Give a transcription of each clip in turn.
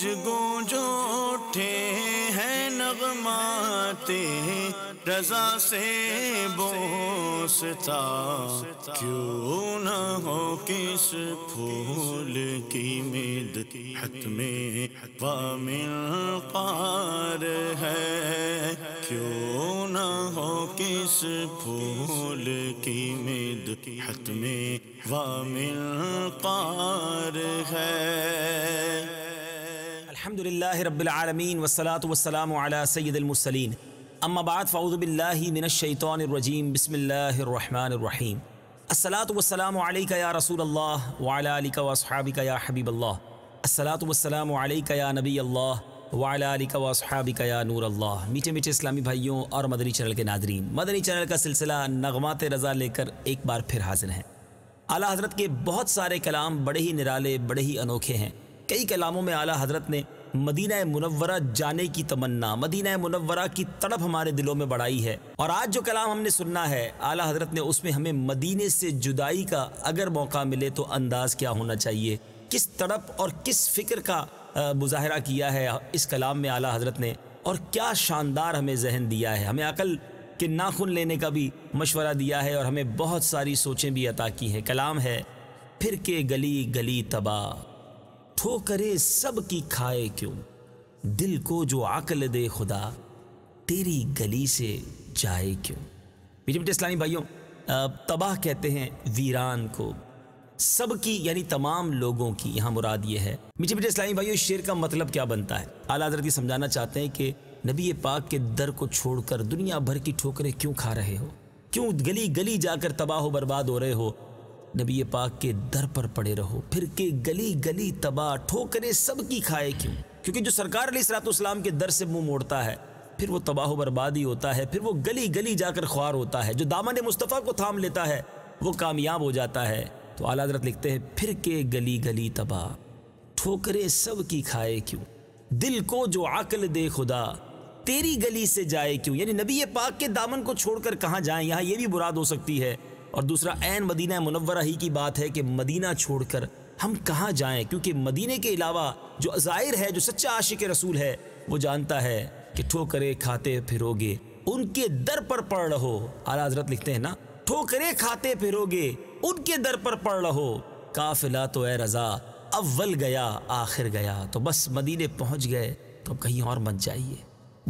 گونج گونج اٹھے ہیں نغمات رضا سے بوستا، کیوں نہ ہو کس پھول کی مدحت میں ومنقار ہے، کیوں نہ ہو کس پھول کی مدحت میں ومنقار ہے۔ الحمدللہ رب العالمین والصلاة والسلام علی سید المرسلین، اما بعد فاعوذ باللہ من الشیطان الرجیم، بسم اللہ الرحمن الرحیم۔ الصلاة والسلام علیک یا رسول اللہ وعلی آلک واصحابک یا حبیب اللہ، الصلاة والسلام علیک یا نبی اللہ وعلی آلک واصحابک یا نور اللہ۔ میٹھے میٹھے اسلامی بھائیوں اور مدنی چینل کے ناظرین، مدنی چینل کا سلسلہ نغمات رضا لے کر ایک بار پھر حاضر ہیں۔ اعلیٰ حضرت کے بہت سارے کلام بڑے ہی نرالے، بڑے ہی انوکھے ہیں۔ کئی کلاموں میں اعلیٰ حضرت نے مدینہ منورہ جانے کی تمنا، مدینہ منورہ کی تڑپ ہمارے دلوں میں بڑھائی ہے، اور آج جو کلام ہم نے سننا ہے اعلیٰ حضرت نے اس میں ہمیں مدینے سے جدائی کا اگر موقع ملے تو انداز کیا ہونا چاہیے، کس تڑپ اور کس فکر کا مظاہرہ کیا ہے اس کلام میں اعلیٰ حضرت نے، اور کیا شاندار ہمیں ذہن دیا ہے، ہمیں عقل کہ ناخن لینے کا بھی مشورہ دیا ہے، اور ہمیں بہت ساری سوچیں بھی عطا کی ہیں۔ کلام ہے، پھر کے گلی گلی تباہ، ٹھوکرے سب کی کھائے کیوں، دل کو جو عقل دے خدا، تیری گلی سے جائے کیوں۔ میٹھے میٹھے اسلامی بھائیوں، تباہ کہتے ہیں ویران کو، سب کی یعنی تمام لوگوں کی یہاں مراد یہ ہے۔ میٹھے میٹھے اسلامی بھائیوں، اس شعر کا مطلب کیا بنتا ہے؟ اعلیٰ حضرت یہ سمجھانا چاہتے ہیں کہ نبی پاک کے در کو چھوڑ کر دنیا بھر کی ٹھوکریں کیوں کھا رہے ہو، کیوں گلی گلی جا کر تباہ و برباد ہو رہے ہو، نبی پاک کے در پر پڑے رہو، پھر کے گلی گلی تباہ، ٹھوکریں سب کی کھائے کیوں۔ کیونکہ جو سرکار علیہ الصلوۃ والسلام کے در سے منہ موڑتا ہے پھر وہ تباہ و بربادی ہوتا ہے، پھر وہ گلی گلی جا کر خوار ہوتا ہے۔ جو دامن مصطفیٰ کو تھام لیتا ہے وہ کامیاب ہو جاتا ہے۔ تو اعلیٰ حضرت لکھتے ہیں، پھر کے گلی گلی تباہ، ٹھوکریں سب کی کھائے کیوں، دل کو جو عقل دے خدا، تیری گلی سے جائے کیوں۔ یعنی نبی پاک کے دامن کو چھوڑ کر کہاں جائیں، یہاں یہ بھی مراد ہو سکتی ہے، اور دوسرا عین مدینہ منورہ ہی کی بات ہے کہ مدینہ چھوڑ کر ہم کہاں جائیں، کیونکہ مدینے کے علاوہ جو ظاہر ہے، جو سچا عاشق رسول ہے وہ جانتا ہے کہ ٹھوکریں کھاتے پھرو گے ان کے در پر پڑ رہو۔ اعلیٰ حضرت لکھتے ہیں نا، ٹھوکریں کھاتے پھرو گے ان کے در پر پڑ رہو، قافلہ تو اے رضا اول گیا آخر گیا۔ تو بس مدینے پہنچ گئے تو اب کہیں اور مت جائیے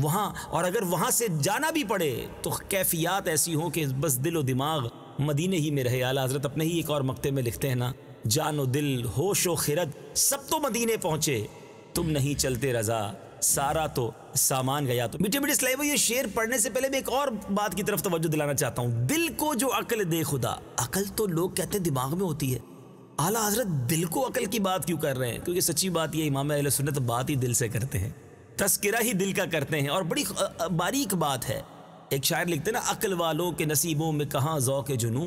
وہاں، اور اگر وہاں سے جانا بھی پڑے تو کیفیات ایسی ہوں کہ بس دل و دماغ مدینے ہی میں رہے۔ اعلیٰ حضرت اپنے ہی ایک اور مقطع میں لکھتے ہیں نا، جان و دل ہوش و خرد سب تو مدینے پہنچے، تم نہیں چلتے رضا سارا تو سامان گیا۔ تو میٹھے میٹھے اسلامی بھائیو، یہ شعر پڑھنے سے پہلے میں ایک اور بات کی طرف توجہ دلانا چاہتا ہوں۔ دل کو جو عقل دے خدا، عقل تو لوگ کہتے ہیں دماغ میں ہوتی ہے، اعلیٰ حضرت دل کو عقل کی بات کیوں کر رہے ہیں؟ کیونکہ سچی بات یہ، امام اہل سنت بات ہی دل سے کرتے ہیں، تذکرہ ہی دل کا کرتے ہیں، اور بڑی باریک بات ہے۔ ایک شاعر لکھتے ہیں نا، عقل والوں کے نصیبوں میں کہاں ذوق جنوں،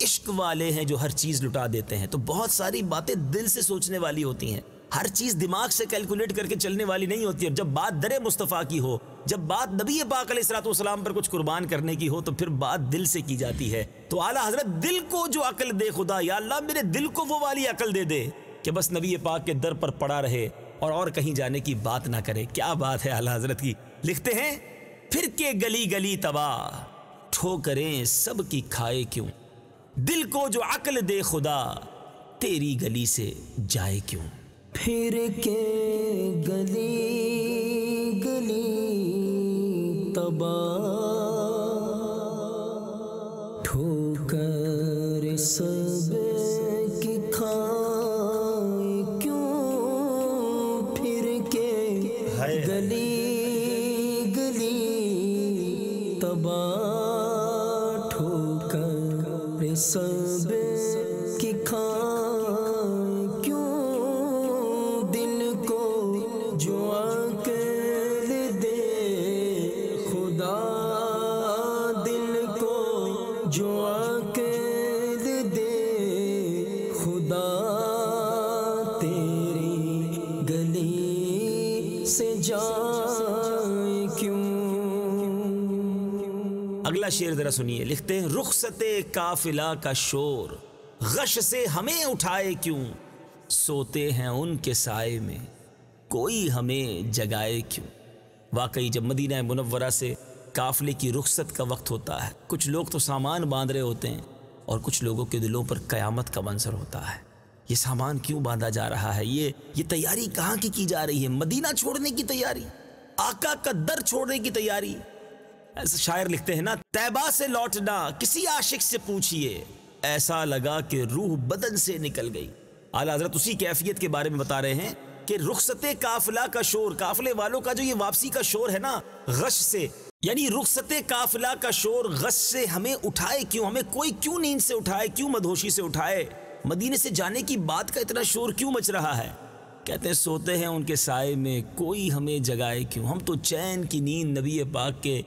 عشق والے ہیں جو ہر چیز لٹا دیتے ہیں۔ تو بہت ساری باتیں دل سے سوچنے والی ہوتی ہیں، ہر چیز دماغ سے کیلکولیٹ کر کے چلنے والی نہیں ہوتی، اور جب بات در مصطفیٰ کی ہو، جب بات نبی پاک علیہ الصلوۃ والسلام پر کچھ قربان کرنے کی ہو، تو پھر بات دل سے کی جاتی ہے۔ تو اعلیٰ حضرت دل کو جو عقل دے خدا، یا اللہ میرے دل کو وہ والی عقل دے دے کہ بس نبی پاک کے در پر پڑا رہے اور کہیں جانے کی بات نہ کرے۔ کیا بات ہے اعلیٰ حضرت کی! لکھتے ہیں، پھر کے گلی گلی تباہ، ٹھوکریں سب کی کھائے کیوں، دل کو جو عقل دے خدا، تیری گلی سے جائے کیوں۔ پھر کے گلی گلی تباہ، ٹھوکر سب کی کھائے کیوں، پھر کے گلی گلی تباہ، ٹھوکر سب کی کھائے کیوں، دل کو جو عقل دے خدا، دل کو جو عقل دے خدا، تیری گلی سے جائے کیوں۔ اگلا شعر ذرا سنیے، لکھتے ہیں، رخصت قافلہ کا شور، غش سے ہمیں اٹھائے کیوں، سوتے ہیں ان کے سائے میں، کوئی ہمیں جگائے کیوں۔ واقعی جب مدینہ منورہ سے قافلے کی رخصت کا وقت ہوتا ہے، کچھ لوگ تو سامان باندھ رہے ہوتے ہیں اور کچھ لوگوں کے دلوں پر قیامت کا منظر ہوتا ہے۔ یہ سامان کیوں باندھا جا رہا ہے؟ یہ تیاری کہاں کی جا رہی ہے؟ مدینہ چھوڑنے کی تیاری، آقا کا در چھوڑنے کی تیاری۔ ایسے شاعر لکھتے ہیں نا، طیبہ سے لوٹنا کسی عاشق سے پوچھئے، ایسا لگا کہ روح بدن سے نکل گئی۔ اعلیٰ حضرت اسی کیفیت کے بارے میں بتا رہے ہیں کہ رخصت قافلہ کا شور، قافلے والوں کا جو یہ واپسی کا شور ہے نا، غش سے، یعنی رخصت قافلہ کا شور غش سے ہمیں اٹھائے کیوں؟ ہمیں کوئی کیوں نیند سے اٹھائے، کیوں مدہوشی سے اٹھائے؟ مدینے سے جانے کی بات کا اتنا شور کیوں مچ رہا ہے؟ کہتے ہیں سوتے ہیں ان کے سائے میں، کوئی ہمیں جگائے کیوں؟ ہم تو چین کی نیند نبی پاک کے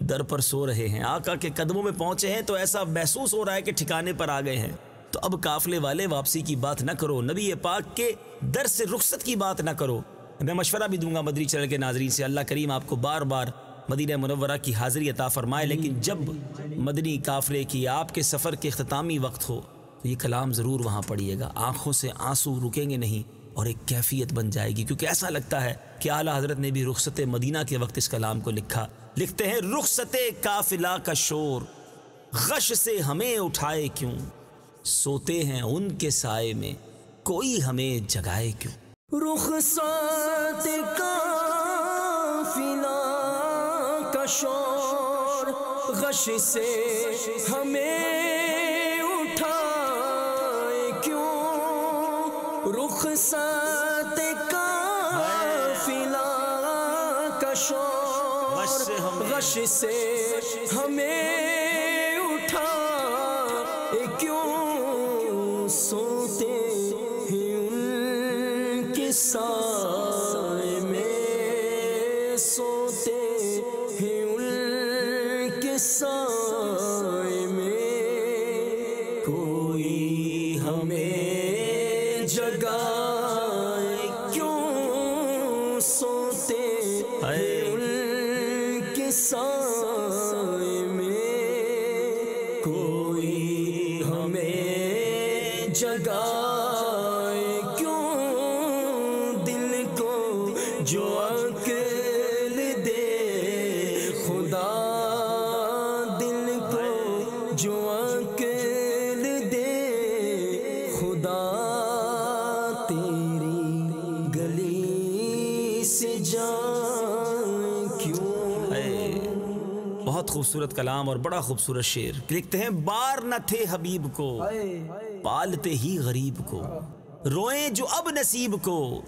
در پر سو رہے ہیں، آقا کے قدموں میں پہنچے ہیں تو ایسا محسوس ہو رہا ہے کہ ٹھکانے پر آ گئے ہیں۔ تو اب قافلے والے واپسی کی بات نہ کرو، نبی پاک کے در سے رخصت کی بات نہ کرو۔ میں مشورہ بھی دوں گا مدنی چینل کے ناظرین سے، اللہ کریم آپ کو بار بار مدینہ منورہ کی حاضری عطا فرمائے، لیکن جب مدنی قافلے کی آپ کے سفر کے اختتامی وقت ہو تو یہ کلام ضرور وہاں پڑھیے گا، آنکھوں سے آنسو رکیں گے نہیں اور ایک کیفیت بن جائے گی، کیونکہ ایسا لگتا ہے کہ اعلیٰ حضرت نے بھی رخصت مدینہ کے وقت اس کلام کو لکھا۔ لکھتے ہیں رخصت قافلہ کا شور غش سے ہمیں اٹھائے کیوں، سوتے ہیں ان کے سائے میں کوئی ہمیں جگائے کیوں۔ رخصت قافلہ کا شور غش سے ہمیں اٹھائے کیوں، رخصت قافلہ کا شور غش سے ہمیں اٹھائے کیوں، سوتے ہیں ان کے سائے میں، سوتے ہیں ان کے سائے میں، کوئی ہمیں جگائے کیوں، سوتے ہیں ان کے سائے میں، کوئی ہمیں جگائے کیوں، دل کو جو عقل دے خدا، دل کو جو عقل دے خدا، تیری گلی سے جائیں کیوں۔ بہت خوبصورت کلام اور بڑا خوبصورت شعر۔ لکھتے ہیں بار نہ تھے حبیب کو پالتے ہی غریب کو، روئیں جو اب نصیب کو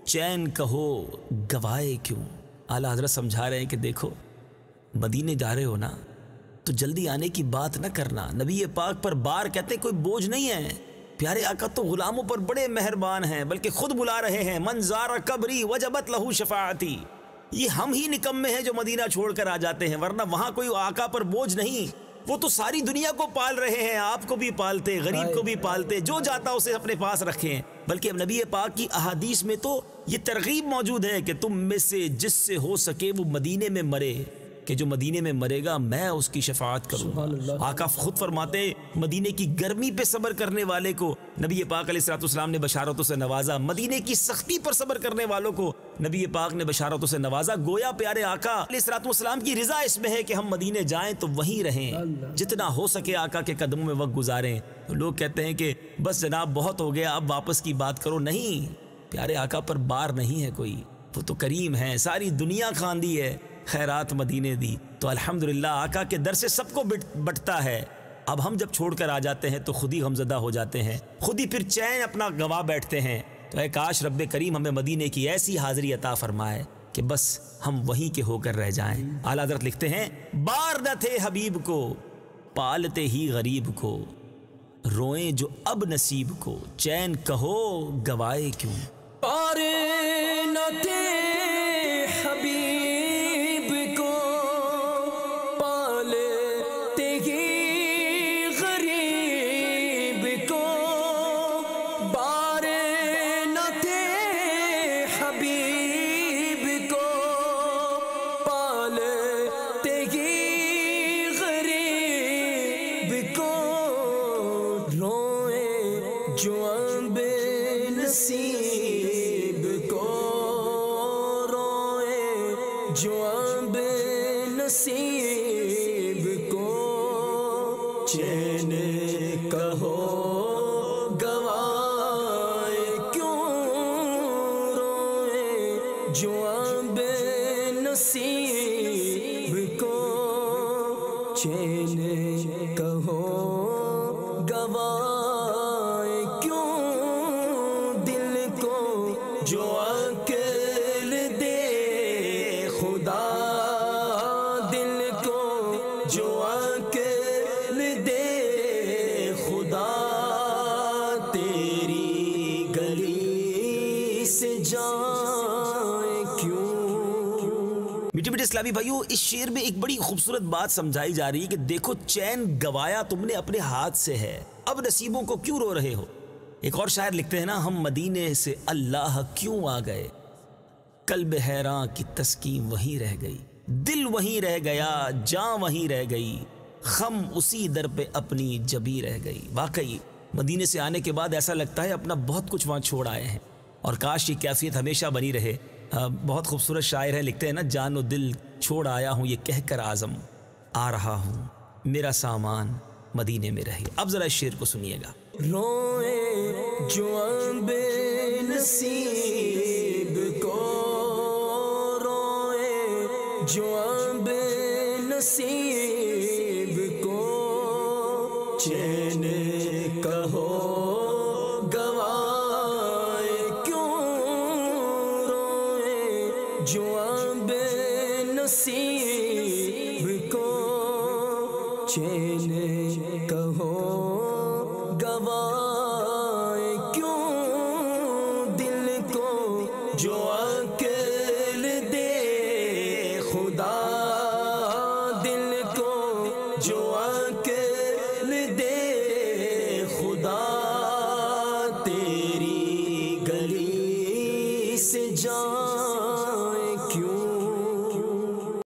چین کہو گوائے کیوں۔ اعلیٰ حضرت سمجھا رہے ہیں کہ دیکھو مدینے جا رہے ہو نا تو جلدی آنے کی بات نہ کرنا، نبی پاک پر بار کہتے کوئی بوجھ نہیں ہے، پیارے آقا تو غلاموں پر بڑے مہربان ہیں، بلکہ خود بلا رہے ہیں من زار قبری وجبت لہو شفاعتی۔ یہ ہم ہی نکمے ہیں جو مدینہ چھوڑ کر آ جاتے ہیں، ورنہ وہاں کوئی آقا پر بوجھ نہیں، وہ تو ساری دنیا کو پال رہے ہیں، آپ کو بھی پالتے، غریب کو بھی پالتے، جو جاتا اسے اپنے پاس رکھیں۔ بلکہ اب نبی پاک کی احادیث میں تو یہ ترغیب موجود ہے کہ تم میں سے جس سے ہو سکے وہ مدینے میں مرے، کہ جو مدینے میں مرے گا میں اس کی شفاعت کروں گا۔ آقا خود فرماتے مدینے کی گرمی پہ صبر کرنے والے کو نبی پاک علیہ السلام نے بشارتوں سے نوازا، مدینے کی سختی پر صبر کرنے والوں کو نبی پاک نے بشارتوں سے نوازا۔ گویا پیارے آقا علیہ السلام کی رضا اس میں ہے کہ ہم مدینے جائیں تو وہیں رہیں، جتنا ہو سکے آقا کے قدموں میں وقت گزاریں۔ تو لوگ کہتے ہیں کہ بس جناب بہت ہو گیا اب واپس کی بات کرو، نہیں، پیارے آقا پر بار نہیں ہے کوئی، وہ تو کریم ہے، ساری دنیا خواندی ہے خیرات مدینے دی، تو الحمدللہ آقا کے در سے سب کو بٹتا ہے۔ اب ہم جب چھوڑ کر آ جاتے ہیں تو خود ہی غمزدہ ہو جاتے ہیں، خود ہی پھر چین اپنا گوا بیٹھتے ہیں۔ تو اے کاش رب کریم ہمیں مدینے کی ایسی حاضری عطا فرمائے کہ بس ہم وہیں کے ہو کر رہ جائیں۔ اعلیٰ حضرت لکھتے ہیں بار نہ تھے حبیب کو پالتے ہی غریب کو، روئیں جو اب نصیب کو چین کہو گوائے کیوں۔ پار نہ تھے حبیب کو پالتے ہی غریب کو، بار نہ تھے حبیب کو پالتے ہی غریب کو، روئیں جو اب نصیب کو جو اب نصیب کو چین کہو گوائے کیوں روئے جو اب نصیب کو چین کہو گوائے کیوں دل کو جو عقل دے خدا دل کو جو عقل دے خدا تیری گلی سے جائیں کیوں۔ میٹھے میٹھے اسلامی بھائیوں، اس شعر میں ایک بڑی خوبصورت بات سمجھائی جا رہی ہے کہ دیکھو چین گوایا تم نے اپنے ہاتھ سے ہے، اب نصیبوں کو کیوں رو رہے ہو۔ ایک اور شاعر لکھتے ہیں نا، ہم مدینے سے اللہ کیوں آ گئے، قلب حیراں کی تسکین وہیں رہ گئی، دل وہیں رہ گیا، جاں وہیں رہ گئی، خم اسی در پہ اپنی جبی رہ گئی۔ واقعی مدینے سے آنے کے بعد ایسا لگتا ہے اپنا بہت کچھ وہاں چھوڑ آئے ہیں، اور کاش یہ کیفیت ہمیشہ بنی رہے۔ بہت خوبصورت شاعر ہے، لکھتے ہیں نا، جان و دل چھوڑ آیا ہوں یہ کہہ کر اعظم، آ رہا ہوں میرا سامان مدینے میں رہے۔ اب ذرا اس شعر کو سنیے گا۔ روئے جو اب نصیب کو روئے جو اب نصیب کو چین کہو گوائے کیوں روئے جو اب نصیب کو چین کہو گوائے کیوں دل کو جو عقل دے خدا دل کو جو عقل دے خدا تیری گلی سے جائیں کیوں۔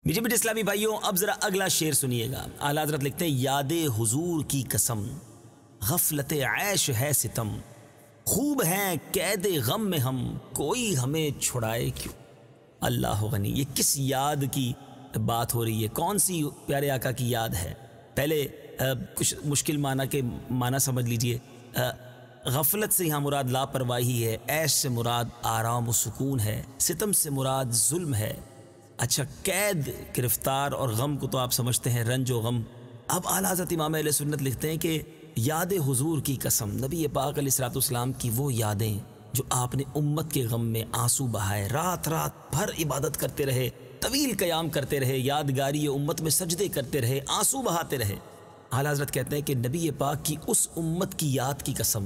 میٹھے میٹھے اسلامی بھائیوں، اب ذرا اگلا شعر سنیے گا۔ اعلیٰ حضرت لکھتے ہیں، یاد حضور کی قسم غفلت عیش ہے ستم، خوب ہیں قید غم میں ہم کوئی ہمیں چھڑائے کیوں۔ اللہ غنی، یہ کس یاد کی بات ہو رہی ہے؟ کون سی پیارے آقا کی یاد ہے؟ پہلے کچھ مشکل معنی کے معنی سمجھ لیجئے۔ غفلت سے یہاں مراد لاپرواہی ہے، عیش سے مراد آرام و سکون ہے، ستم سے مراد ظلم ہے۔ اچھا، قید، گرفتار اور غم کو تو آپ سمجھتے ہیں، رنج و غم۔ اب اعلیٰ حضرت امام اہل سنت لکھتے ہیں کہ یاد حضور کی قسم، نبی پاک علیہ الصلوۃ والسلام کی وہ یادیں جو آپ نے امت کے غم میں آنسو بہائے، رات رات بھر عبادت کرتے رہے، طویل قیام کرتے رہے، یادگاری امت میں سجدے کرتے رہے، آنسو بہاتے رہے۔ اعلیٰ حضرت کہتے ہیں کہ نبی پاک کی اس امت کی یاد کی قسم،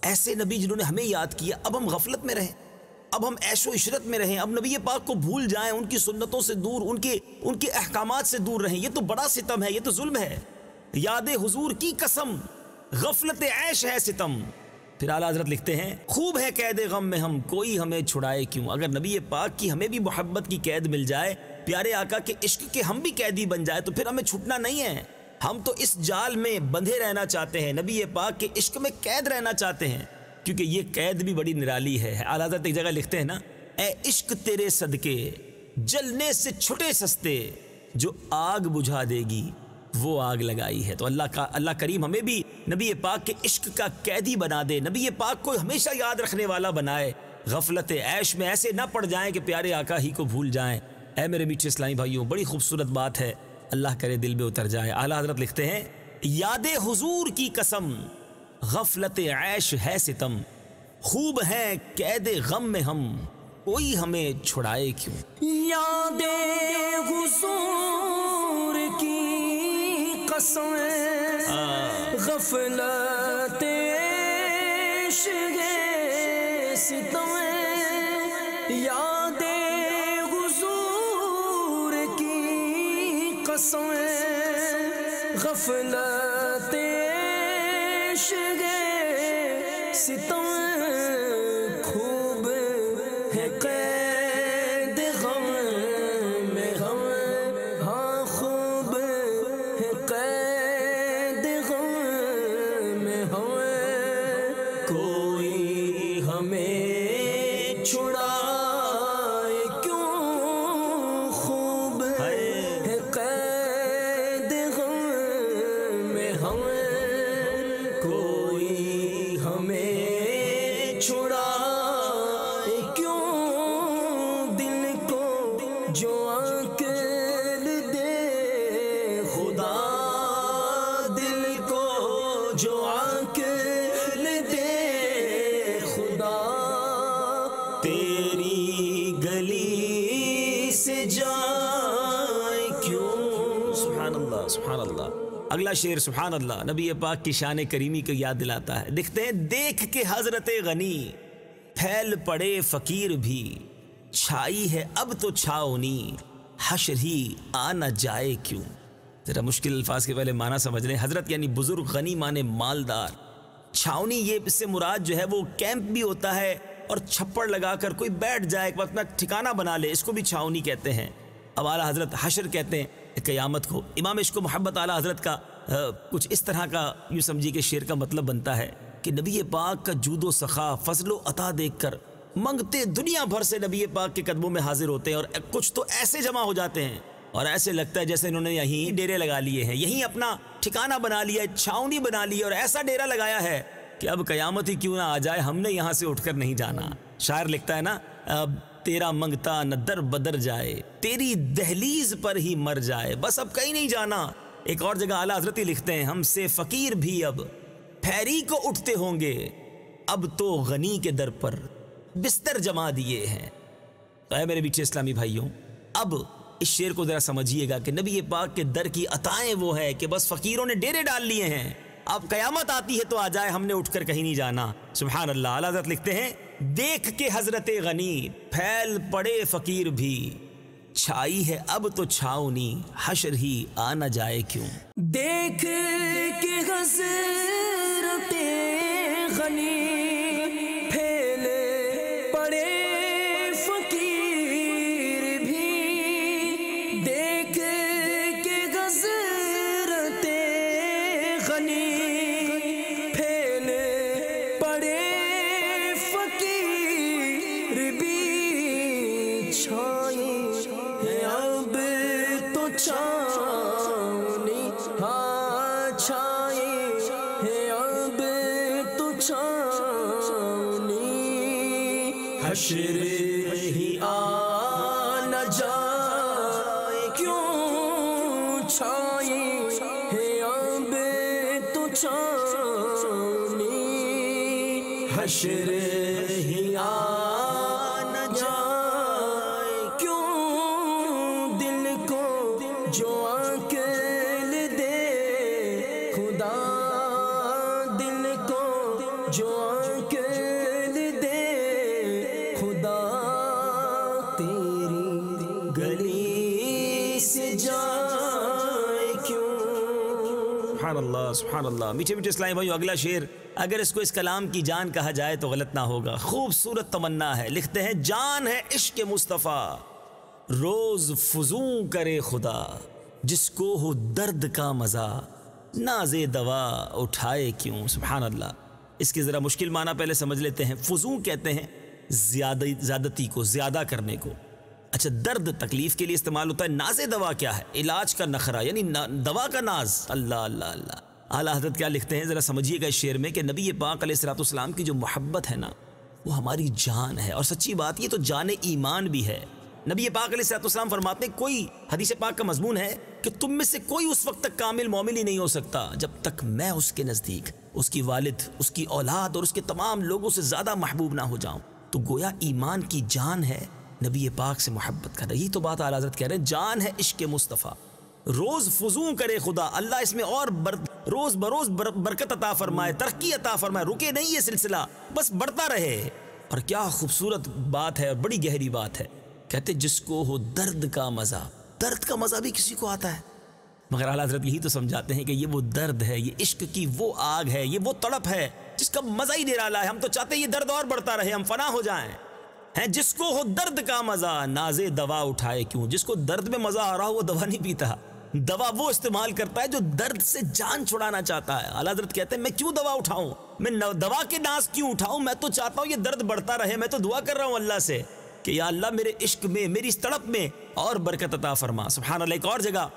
ایسے نبی جنہوں نے ہمیں یاد کیا، اب ہم غفلت میں رہیں، اب ہم عیش و عشرت میں رہیں، اب نبی پاک کو بھول جائیں، ان کی سنتوں سے دور، ان کے احکامات سے دور رہیں، یہ تو بڑا ستم ہے، یہ تو ظلم ہے۔ یاد حضور کی قسم غفلت عیش ہے ستم۔ پھر اعلیٰ حضرت لکھتے ہیں، خوب ہے قید غم میں ہم کوئی ہمیں چھڑائے کیوں۔ اگر نبی پاک کی ہمیں بھی محبت کی قید مل جائے، پیارے آقا کے عشق کے ہم بھی قیدی بن جائے، تو پھر ہمیں چھوٹنا نہیں ہے۔ ہم تو اس جال میں بندھے رہنا چاہتے ہیں، نبی پاک کے عشق میں قید رہنا چاہتے ہیں، کیونکہ یہ قید بھی بڑی نرالی ہے۔ اعلیٰ حضرت ایک جگہ لکھتے ہیں نا، اے عشق تیرے صدقے جلنے سے چھٹے سستے، جو آگ بجھا دے گی وہ آگ لگائی ہے۔ تو اللہ کریم ہمیں بھی نبی پاک کے عشق کا قیدی بنا دے، نبی پاک کو ہمیشہ یاد رکھنے والا بنائے، غفلت عیش میں ایسے نہ پڑ جائیں کہ پیارے آقا ہی کو بھول جائیں۔ اے میرے میٹھے اسلامی بھائیوں، بڑی خوبصورت بات ہے، اللہ کرے دل میں اتر جائے۔ اعلیٰ حضرت لکھتے ہیں، یاد حضور کی قسم غفلت عیش ہے ستم، خوب ہیں قید غم میں ہم کوئی ہمیں چھڑائے کیوں۔ یاد حضور کی قسم غفلت عشق ستم، یاد حضور کی قسم غفلت عشق ستم، خوب ہے قید غم میں ہم، ہاں خوب ہے قید غم میں ہم، کوئی ہمیں چھڑائے کیوں، خوب جو عقل دے خدا دل کو جو عقل دے خدا تیری گلی سے جائے کیوں. سبحان اللہ سبحان اللہ. اگلا شعر سبحان اللہ نبی پاک کی شان کریمی کو یاد دلاتا ہے. لکھتے ہیں دیکھ کے حضرت غنی پھیل پڑے فقیر بھی چھائی ہے اب تو چھاؤنی حشر ہی آ نہ جائے کیوں. ذرا مشکل الفاظ کے پہلے معنی سمجھ لیں. حضرت یعنی بزرگ، غنی مانے مالدار. چھاؤنی یہ اس سے مراد جو ہے وہ کیمپ بھی ہوتا ہے اور چھپڑ لگا کر کوئی بیٹھ جائے ایک وقت میں ٹھکانہ بنا لے، اس کو بھی چھاؤنی کہتے ہیں. اب اعلیٰ حضرت حشر کہتے ہیں قیامت کو. امام عشق و محبت اعلیٰ حضرت کا کچھ اس طرح کا یوں سمجھی کہ شعر کا مطلب بنتا ہے کہ نبی پاک کا جود و سخا فضل و عطا دیکھ کر منگتے دنیا بھر سے نبی پاک کے قدموں میں حاضر ہوتے ہیں، اور کچھ تو ایسے جمع ہو جاتے ہیں اور ایسے لگتا ہے جیسے انہوں نے یہیں ڈیرے لگا لیے ہیں، یہیں اپنا ٹھکانہ بنا لیا ہے، چھاؤنی بنا لی اور ایسا ڈیرا لگایا ہے کہ اب قیامت ہی کیوں نہ آ جائے، ہم نے یہاں سے اٹھ کر نہیں جانا. شاعر لکھتا ہے نا اب تیرا منگتا نہ در بدر جائے تیری دہلیز پر ہی مر جائے بس اب کہیں نہیں جانا. ایک اور جگہ اعلیٰ حضرت ہی لکھتے ہیں ہم سے فقیر بھی اب پھیری کو اٹھتے ہوں گے اب تو غنی کے در پر بستر جما دیے ہیں. تو اے میرے بیچے اسلامی بھائیوں، اب اس شعر کو ذرا سمجھیے گا کہ نبی پاک کے در کی عطائیں وہ ہے کہ بس فقیروں نے ڈیرے ڈال لیے ہیں، اب قیامت آتی ہے تو آ جائے، ہم نے اٹھ کر کہیں نہیں جانا. سبحان اللہ. اعلیٰ حضرت لکھتے ہیں دیکھ کے حضرت غنی پھیل پڑے فقیر بھی چھائی ہے اب تو چھاؤنی حشر ہی آ نہ جائے کیوں. دیکھ کے حضرت غنی پھیل پڑے فقیر بھی دیکھ کے حضرت غنی پھیل پڑے فقیر بھی چھائی ہے اب تو چھاؤنی ہاں چھائی ہے اب تو چھاؤنی حشر ہی آ نہ جائے کیوں چھائی ہے اب تو چھاؤنی حشر ہی آ نہ جائے کیوں دل کو جو عقل دے خدا دل کو جو عقل دے خدا تیری گلی سے جائے کیوں. سبحان اللہ سبحان اللہ. میٹھے میٹھے اسلامی بھائیو، اگلا شعر اگر اس کو اس کلام کی جان کہا جائے تو غلط نہ ہوگا. خوبصورت تمنا ہے. لکھتے ہیں جان ہے عشق مصطفیٰ روز فزوں کرے خدا جس کو ہو درد کا مزہ ناز دوا اٹھائے کیوں. سبحان اللہ. اس کی ذرا مشکل معنی پہلے سمجھ لیتے ہیں. فزوں کہتے ہیں زیادتی کو، زیادہ کرنے کو. اچھا، درد تکلیف کے لیے استعمال ہوتا ہے. ناز دوا کیا ہے؟ علاج کا نخرہ، یعنی دوا کا ناز. اللہ اللہ اللہ. اعلیٰ حضرت کیا لکھتے ہیں ذرا سمجھیے گا اس شعر میں کہ نبی پاک علیہ الصلوۃ والسلام کی جو محبت ہے نا وہ ہماری جان ہے. اور سچی بات یہ تو جان ایمان بھی ہے. نبی پاک علیہ الصلوۃ والسلام فرماتے ہیں کوئی حدیث پاک کا مضمون ہے کہ تم میں سے کوئی اس وقت تک کامل مومن ہی نہیں ہو سکتا جب تک میں اس کے نزدیک، اس کی والد، اس کی اولاد اور اس کے تمام لوگوں سے زیادہ محبوب نہ ہو جاؤں. تو گویا ایمان کی جان ہے نبی پاک سے محبت کرنا. یہی تو بات اعلیٰ حضرت کہہ رہے ہیں، جان ہے عشق مصطفیٰ روز فزوں کرے خدا. اللہ اس میں اور روز بروز برکت عطا فرمائے، ترقی عطا فرمائے. رکے نہیں یہ سلسلہ، بس بڑھتا رہے. اور کیا خوبصورت بات ہے اور بڑی گہری بات ہے. کہتے جس کو ہو درد کا مزہ، درد کا مزہ بھی کسی کو آتا ہے، مگر اعلیٰ حضرت یہی تو سمجھاتے ہیں کہ یہ وہ درد ہے، یہ عشق کی وہ آگ ہے، یہ وہ تڑپ ہے جس کا مزہ ہی نرالا ہے. ہم تو چاہتے ہیں یہ درد اور بڑھتا رہے، ہم فنا ہو جائیں. جس کو ہو درد کا مزہ ناز دوا اٹھائے کیوں. جس کو درد میں مزہ آ رہا ہو وہ دوا نہیں پیتا، دوا وہ استعمال کرتا ہے جو درد سے جان چھڑانا چاہتا ہے. اعلیٰ حضرت کہتے ہیں میں کیوں دوا اٹھاؤں، میں دوا کے ناز کیوں اٹھاؤں. میں تو چاہتا ہوں یہ درد بڑھتا رہے. میں تو دعا کر رہا ہوں اللہ سے کہ یا اللہ میرے عشق میں، میری اس تڑپ میں اور برکت عطا فرما. سبحان اللہ. ایک اور جگہ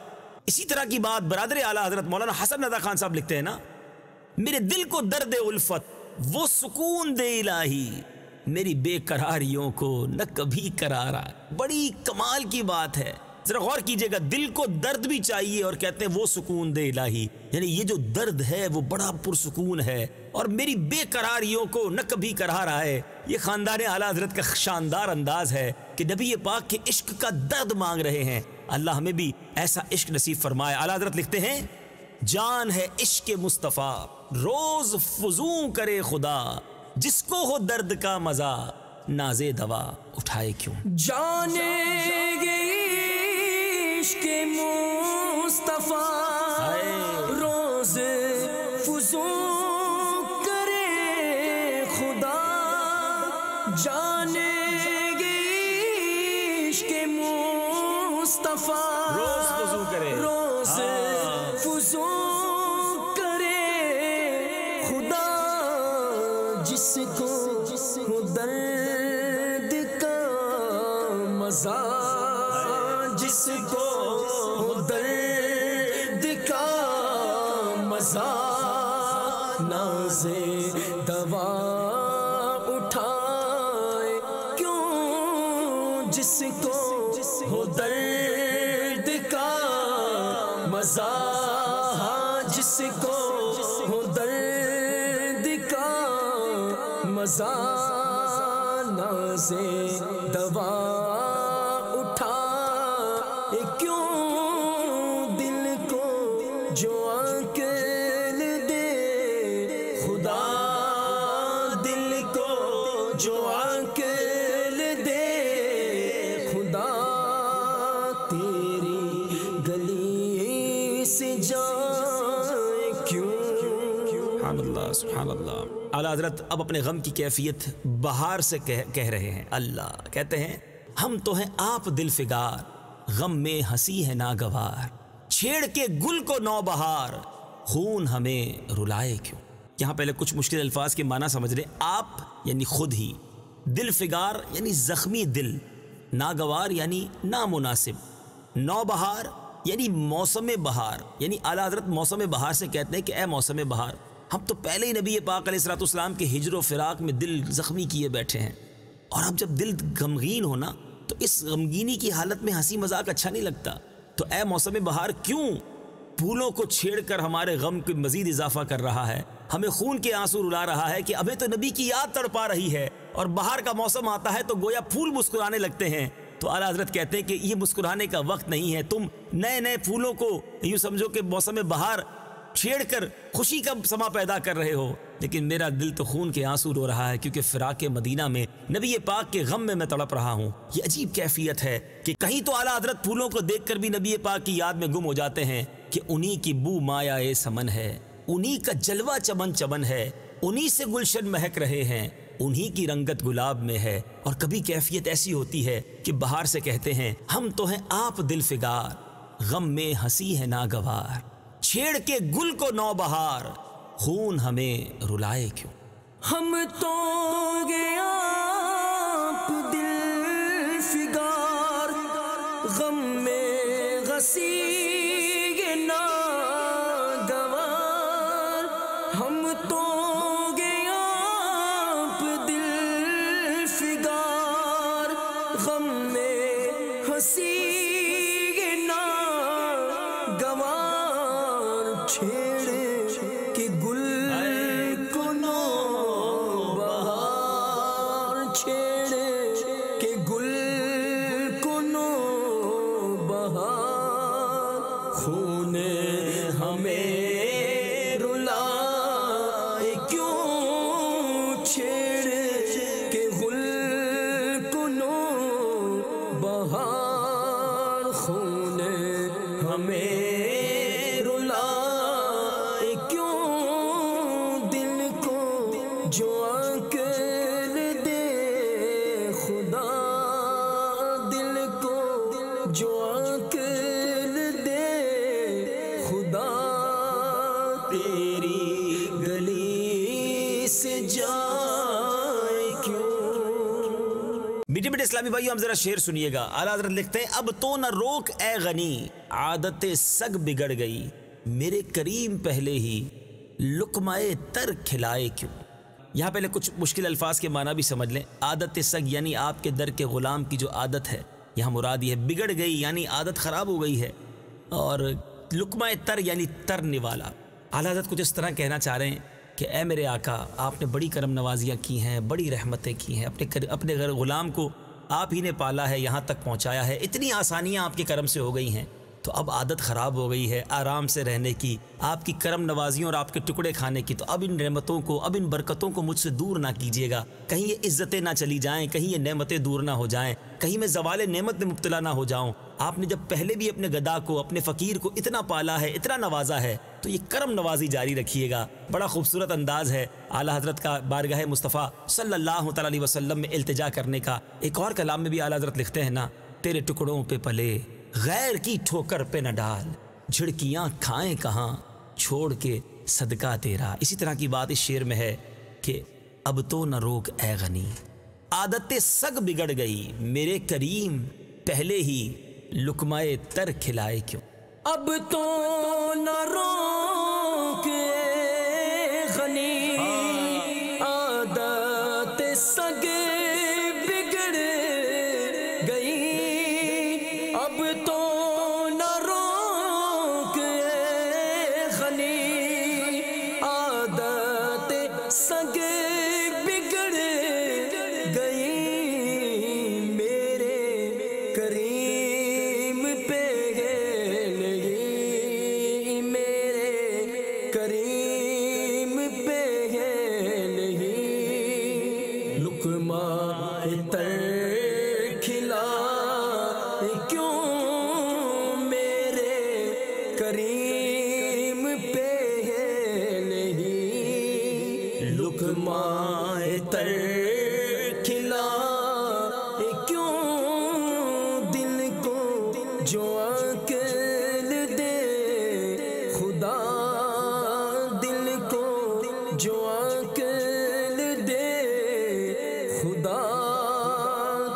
اسی طرح کی بات برادر اعلیٰ حضرت مولانا حسن رضا خان صاحب لکھتے ہیں نا، میرے دل کو درد الفت وہ سکون دے الہی میری بے قراریوں کو نہ کبھی قرار آئے۔ بڑی کمال کی بات ہے، ذرا غور کیجئے گا، دل کو درد بھی چاہیے اور کہتے ہیں وہ سکون دے الہی، یعنی یہ جو درد ہے وہ بڑا پرسکون ہے، اور میری بے قراریوں کو نہ کبھی قرار آئے۔ یہ خاندان اعلیٰ حضرت کا شاندار انداز ہے کہ نبی پاک کے عشق کا درد مانگ رہے ہیں، اللہ ہمیں بھی ایسا عشق نصیب فرمائے۔ اعلیٰ حضرت لکھتے ہیں جان ہے عشق مصطفیٰ روز فزوں کرے خدا، جس کو ہو درد کا مزہ ناز دوا اٹھائے کیوں۔ جانے گئی عشق مصطفیٰ روز فزوں کرے خدا، جانے گئی عشق مصطفیٰ روز فزوں کرے، روز فزوں کرے خدا، جس کو ہو درد کا مزہ، جس کو ہو درد کا مزہ ناز دوا اٹھائے کیوں، جس کو ہو درد کا مزہ، جس کو ہو درد کا مزہ ناز دوا اٹھائے کیوں، دل کو جو عقل دے خدا، دل کو جو عقل دے خدا، تیری گلی سے جائے کیوں۔ سبحان اللہ سبحان اللہ۔ اعلیٰ حضرت اب اپنے غم کی کیفیت بہار سے کہہ رہے ہیں۔ اللہ کہتے ہیں ہم تو ہیں آپ دل فگار، غم میں ہنسی ہے ناگوار، چھیڑ کے گل کو نو بہار، خون ہمیں رلائے کیوں۔ یہاں پہلے کچھ مشکل الفاظ کے معنی سمجھ رہے، آپ یعنی خود ہی، دل فگار یعنی زخمی دل، ناگوار یعنی نامناسب، نو بہار یعنی موسم بہار، یعنی اعلیٰ حضرت موسم بہار سے کہتے ہیں کہ اے موسم بہار، ہم تو پہلے ہی نبی پاک علیہ الصلوۃ والسلام کے ہجر و فراق میں دل زخمی کیے بیٹھے ہیں، اور اب جب دل غمگین ہونا تو اس غمگینی کی حالت میں ہنسی مذاق اچھا نہیں لگتا، تو اے موسم بہار کیوں پھولوں کو چھیڑ کر ہمارے غم کو مزید اضافہ کر رہا ہے، ہمیں خون کے آنسو رلا رہا ہے کہ ابھی تو نبی کی یاد تڑپا رہی ہے، اور بہار کا موسم آتا ہے تو گویا پھول مسکرانے لگتے ہیں۔ تو اعلیٰ حضرت کہتے ہیں کہ یہ مسکرانے کا وقت نہیں ہے، تم نئے نئے پھولوں کو یوں سمجھو کہ موسم بہار چھیڑ کر خوشی کا سما پیدا کر رہے ہو، لیکن میرا دل تو خون کے آنسو رو رہا ہے، کیونکہ فراق مدینہ میں نبی پاک کے غم میں تڑپ رہا ہوں۔ یہ عجیب کیفیت ہے کہ کہیں تو اعلیٰ حضرت پھولوں کو دیکھ کر بھی نبی پاک کی یاد میں گم ہو جاتے ہیں کہ انہی کی بو مایا اے سمن ہے، انہی کا جلوہ چمن چمن ہے، انہی سے گلشن مہک رہے ہیں، انہی کی رنگت گلاب میں ہے۔ اور کبھی کیفیت ایسی ہوتی ہے کہ بہار سے کہتے ہیں ہم تو ہیں آپ دل فگار، غم میں ہنسی ہے ناگوار، چھیڑ کے گل کو نو بہار، خون ہمیں رلائے کیوں۔ ہم تو گے آپ دل فگار، غم میں غسی گے ناگوار، ہم تو گے آپ دل فگار، غم میں ہنسی گے ناگوار، چھیڑ کے گل کو نو بہار، چھیڑ کے گل کو نو بہار، خون ہمیں رلائے کیوں، چھیڑ کے گل کو نو بہار، خون ہمیں جو عقل دے خدا، دل کو جو عقل دے خدا، تیری گلی سے جائے کیوں۔ میٹھے میٹھے اسلامی بھائیو، ہم ذرا شعر سنیے گا۔ اعلیٰ حضرت لکھتے ہیں اب تو نہ روک اے غنی، عادت سگ بگڑ گئی، میرے کریم پہلے ہی لقمہ تر کھلائے کیوں۔ یہاں پہلے کچھ مشکل الفاظ کے معنی بھی سمجھ لیں۔ عادت سگ یعنی آپ کے در کے غلام کی جو عادت ہے، یہاں مراد یہ ہے بگڑ گئی یعنی عادت خراب ہو گئی ہے۔ اور لقمہ تر یعنی ترنے والا۔ اعلیٰ حضرت کچھ اس طرح کہنا چاہ رہے ہیں کہ اے میرے آقا، آپ نے بڑی کرم نوازیاں کی ہیں، بڑی رحمتیں کی ہیں، اپنے غلام کو آپ ہی نے پالا ہے، یہاں تک پہنچایا ہے، اتنی آسانیاں آپ کے کرم سے ہو گئی ہیں، تو اب عادت خراب ہو گئی ہے آرام سے رہنے کی، آپ کی کرم نوازیوں اور آپ کے ٹکڑے کھانے کی، تو اب ان نعمتوں کو، اب ان برکتوں کو مجھ سے دور نہ کیجیے گا، کہیں یہ عزتیں نہ چلی جائیں، کہیں یہ نعمتیں دور نہ ہو جائیں، کہیں میں زوال نعمت میں مبتلا نہ ہو جاؤں۔ آپ نے جب پہلے بھی اپنے گدا کو، اپنے فقیر کو اتنا پالا ہے، اتنا نوازا ہے، تو یہ کرم نوازی جاری رکھیے گا۔ بڑا خوبصورت انداز ہے اعلیٰ حضرت کا بارگاہ مصطفیٰ صلی اللہ تعالی علیہ وسلم میں التجا کرنے کا۔ ایک اور کلام میں بھی اعلیٰ حضرت لکھتے ہیں نا، تیرے ٹکڑوں پہ پلے غیر کی ٹھوکر پہ نہ ڈال، جھڑکیاں کھائیں کہاں چھوڑ کے صدقہ تیرا۔ اسی طرح کی بات اس شعر میں ہے کہ اب تو نہ روک اے غنی، عادت سگ بگڑ گئی، میرے کریم پہلے ہی لقمہ تر کھلائے کیوں۔ اب تو نہ روک اے غنی، عادت سگ بگڑ گئی، اب تو نہ روک اے غنی، عادت سگ بگڑ گئی، میرے کریم پہ ہے نہیں، میرے کریم پہ ہے نہیں، لقمہ تر کھلا کیوں، میرے کریم پہ ہے نہیں، لقمہ تر کھلا کیوں، دل کو جو عقل دے خدا، دل کو جو عقل دے خدا،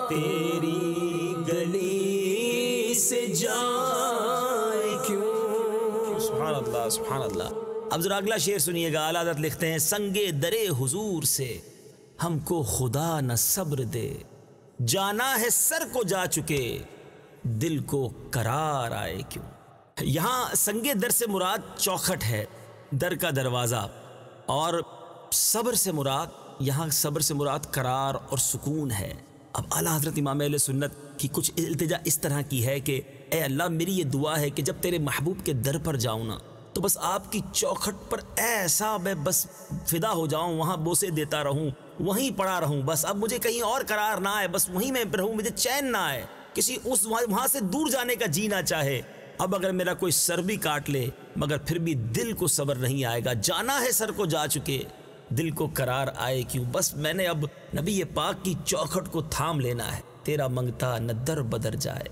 تیری گلی سے جائے کیوں۔ سبحان اللہ سبحان اللہ۔ اب ذرا اگلا شعر سنیے گا، اعلیٰ حضرت لکھتے ہیں، سنگے درے حضور سے ہم کو خدا نہ صبر دے، جانا ہے سر کو جا چکے دل کو قرار آئے کیوں۔ یہاں سنگے در سے مراد چوکھٹ ہے، در کا دروازہ، اور صبر سے مراد، یہاں صبر سے مراد قرار اور سکون ہے۔ اب اعلیٰ حضرت امام اہل سنت کی کچھ التجا اس طرح کی ہے کہ اے اللہ، میری یہ دعا ہے کہ جب تیرے محبوب کے در پر جاؤں نا، تو بس آپ کی چوکھٹ پر ایسا میں بس فدا ہو جاؤں، وہاں بوسے دیتا رہوں، وہیں پڑا رہوں، بس اب مجھے کہیں اور قرار نہ آئے، بس وہیں میں رہوں، مجھے چین نہ آئے، کسی اس وہاں سے دور جانے کا جی نہ چاہے۔ اب اگر میرا کوئی سر بھی کاٹ لے مگر پھر بھی دل کو صبر نہیں آئے گا، جانا ہے سر کو جا چکے دل کو قرار آئے کیوں، بس میں نے اب نبی پاک کی چوکھٹ کو تھام لینا ہے، تیرا منگتا نہ در بدر جائے،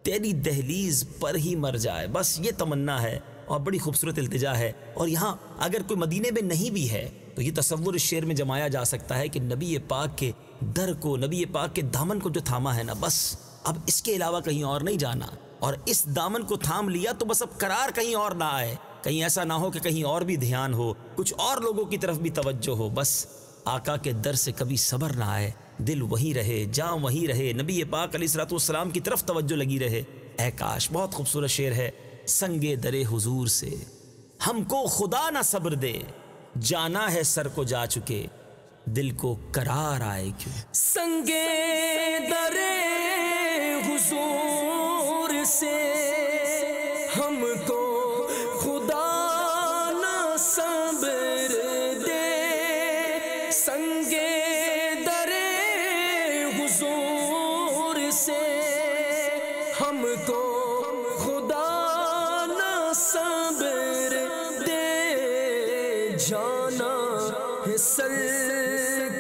تیری دہلیز پر ہی مر جائے، بس یہ تمنا ہے، اور بڑی خوبصورت التجا ہے۔ اور یہاں اگر کوئی مدینے میں نہیں بھی ہے تو یہ تصور اس شعر میں جمایا جا سکتا ہے کہ نبی پاک کے در کو، نبی پاک کے دامن کو جو تھاما ہے نا، بس اب اس کے علاوہ کہیں اور نہیں جانا، اور اس دامن کو تھام لیا تو بس اب قرار کہیں اور نہ آئے، کہیں ایسا نہ ہو کہ کہیں اور بھی دھیان ہو، کچھ اور لوگوں کی طرف بھی توجہ ہو، بس آقا کے در سے کبھی صبر نہ آئے، دل وہیں رہے، جاں وہیں رہے، نبی پاک علیہ الصلوۃ والسلام کی طرف توجہ لگی رہے۔ اے کاش، بہت خوبصورت شعر ہے، سنگے درے حضور سے ہم کو خدا نہ صبر دے، جانا ہے سر کو جا چکے دل کو قرار آئے کیوں۔ سنگے درے حضور سے ہم کو خدا نہ صبر دے، سنگے درے حضور سے ہم کو خدا نہ صبر دے، جانا ہے سر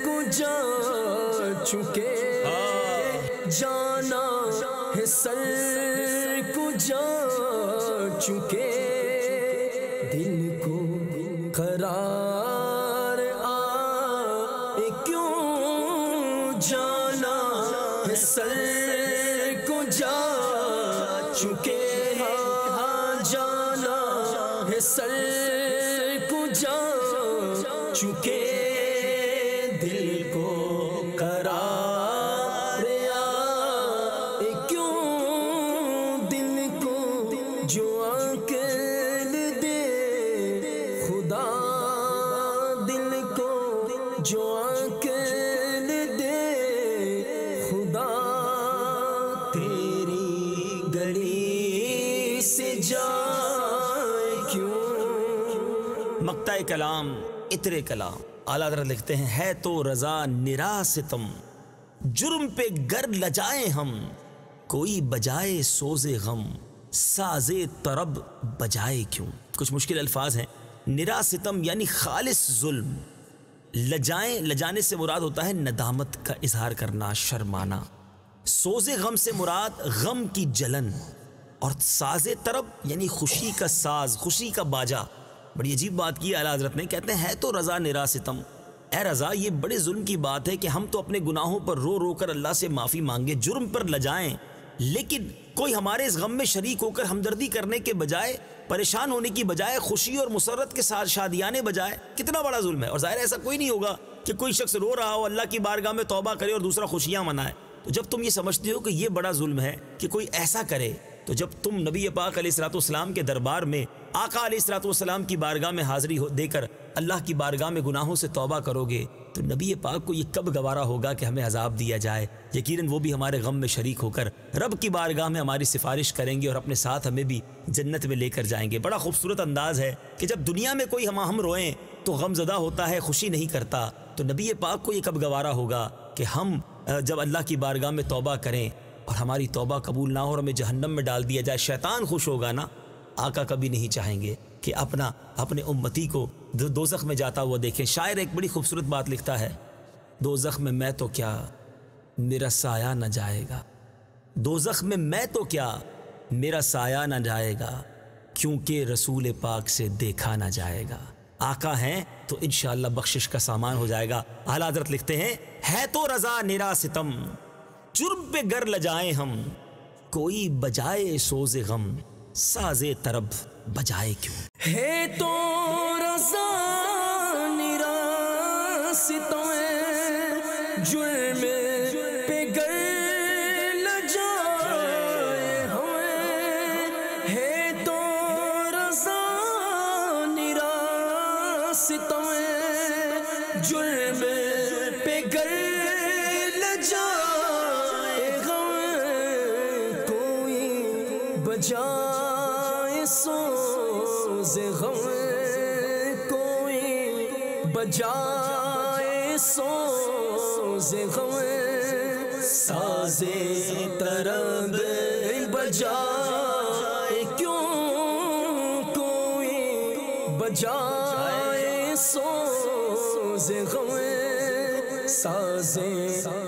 کو جا چکے، جانا ہے سر کو جا چکے، دل کو قرار آئے کیوں، جانا ہے سر کو جا چکے، ہاں جانا ہے سر کو جا چکے، دل کو قرار آئے، کیوں دل کو جو عقل دے خدا، دل کو جو عقل دے خدا، تیری گلی سے جائے کیوں۔ مقطع کلام عطر کلام اعلیٰ حضرت لکھتے ہیں، ہے تو رضا نرا ستم، جرم پہ گر لجائیں ہم، کوئی بجائے سوز غم، ساز طرب بجائے کیوں۔ کچھ مشکل الفاظ ہیں۔ نرا ستم یعنی خالص ظلم، لجائیں، لجانے سے مراد ہوتا ہے ندامت کا اظہار کرنا، شرمانا، سوز غم سے مراد غم کی جلن، اور ساز طرب یعنی خوشی کا ساز، خوشی کا باجا۔ بڑی عجیب بات کی اعلیٰ حضرت نے، کہتے ہیں ہے تو رضا نرا ستم، اے رضا یہ بڑے ظلم کی بات ہے کہ ہم تو اپنے گناہوں پر رو رو کر اللہ سے معافی مانگے، جرم پر لجائیں، لیکن کوئی ہمارے اس غم میں شریک ہو کر ہمدردی کرنے کے بجائے، پریشان ہونے کی بجائے خوشی اور مسرت کے ساتھ شادیانے بجائے، کتنا بڑا ظلم ہے۔ اور ظاہر ایسا کوئی نہیں ہوگا کہ کوئی شخص رو رہا ہو اللہ کی بارگاہ میں توبہ کرے اور دوسرا خوشیاں منائے۔ تو جب تم یہ سمجھتے ہو کہ یہ بڑا ظلم ہے کہ کوئی ایسا کرے، تو جب تم نبی پاک علیہ الصلوۃ والسلام کے دربار میں آقا علیہ الصلوۃ والسلام کی بارگاہ میں حاضری دے کر اللہ کی بارگاہ میں گناہوں سے توبہ کرو گے، تو نبی پاک کو یہ کب گوارا ہوگا کہ ہمیں عذاب دیا جائے؟ یقیناً وہ بھی ہمارے غم میں شریک ہو کر رب کی بارگاہ میں ہماری سفارش کریں گے اور اپنے ساتھ ہمیں بھی جنت میں لے کر جائیں گے۔ بڑا خوبصورت انداز ہے کہ جب دنیا میں کوئی ہم روئیں تو غم زدہ ہوتا ہے، خوشی نہیں کرتا، تو نبی پاک کو یہ کب گوارا ہوگا کہ ہم جب اللہ کی بارگاہ میں توبہ کریں اور ہماری توبہ قبول نہ ہو اور ہمیں جہنم میں ڈال دیا جائے۔ شیطان خوش ہوگا نا؟ آقا کبھی نہیں چاہیں گے کہ اپنے امتی کو دوزخ میں جاتا ہوا دیکھیں۔ شاعر ایک بڑی خوبصورت بات لکھتا ہے، دوزخ میں میں تو کیا میرا سایہ نہ جائے گا، دوزخ میں میں تو کیا میرا سایہ نہ جائے گا، کیونکہ رسول پاک سے دیکھا نہ جائے گا۔ آقا ہیں تو انشاءاللہ بخشش کا سامان ہو جائے گا۔ اعلیٰ حضرت لکھتے ہیں، ہے تو رضا نرا ستم، جرم پہ گر لجائیں ہم، کوئی بجائے سوز غم، ساز طرب بجائے کیوں۔ ہے تو رضا نرا ستم، جرم پہ گر لجائیں ہم، ہے تو رضا نرا ستم، جرم پہ گر لجائیں ہم، کوئی بجائے سوز غم، کوئی بجائے سوز غم، ساز طرب بجائے کیوں، کوئی بجائے سوز غم، ساز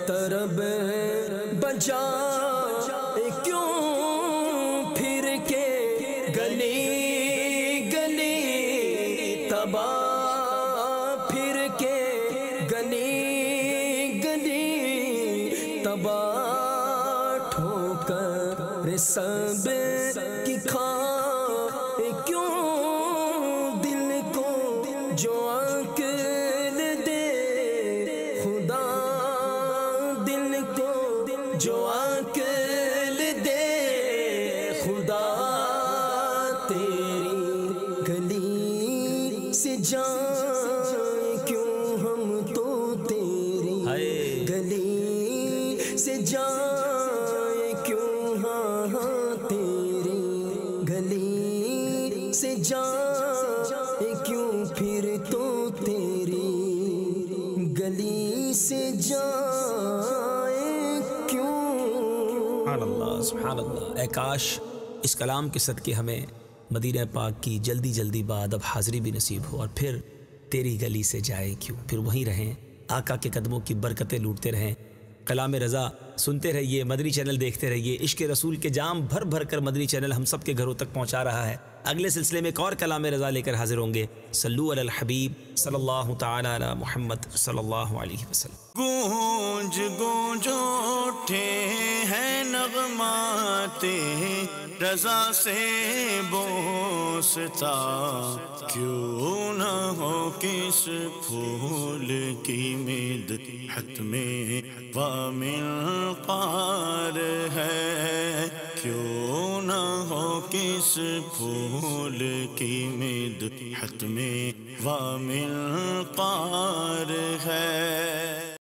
طرب بجائے کیوں، پھر کے گلی گلی تباہ، پھر کے گلی گلی تباہ، ٹھوکر سب کی کھائے کیوں، دل کو جو عقل دے خدا، دل کو جو عقل دے خدا، تیری گلی سے جائیں کیوں ہم تو، تیری گلی سے جائیں کیوں، ہاں ہاں تیری گلی سے جائیں کیوں، پھر تو تیری گلی سے جائیں کیوں۔ سبحان اللہ، سبحان اللہ۔ اے کاش اس کلام کے صدقے ہمیں مدینہ پاک کی جلدی جلدی بعد اب حاضری بھی نصیب ہو، اور پھر تیری گلی سے جائے کیوں، پھر وہیں رہیں، آقا کے قدموں کی برکتیں لوٹتے رہیں۔ کلام رضا سنتے رہیے، مدنی چینل دیکھتے رہیے۔ عشق رسول کے جام بھر بھر کر مدنی چینل ہم سب کے گھروں تک پہنچا رہا ہے۔ اگلے سلسلے میں ایک اور کلام رضا لے کر حاضر ہوں گے۔ صلو علی الحبیب صلی اللہ تعالی علی محمد صلی اللہ علیہ وسلم۔ گونج گونج اٹھے ہیں نغمات رضا سے بوستا، کیوں نہ نہ ہو کس پھول کی مدحت میں وامل قار ہے، کیوں نہ ہو کس پھول کی مدحت میں وامل قار ہے۔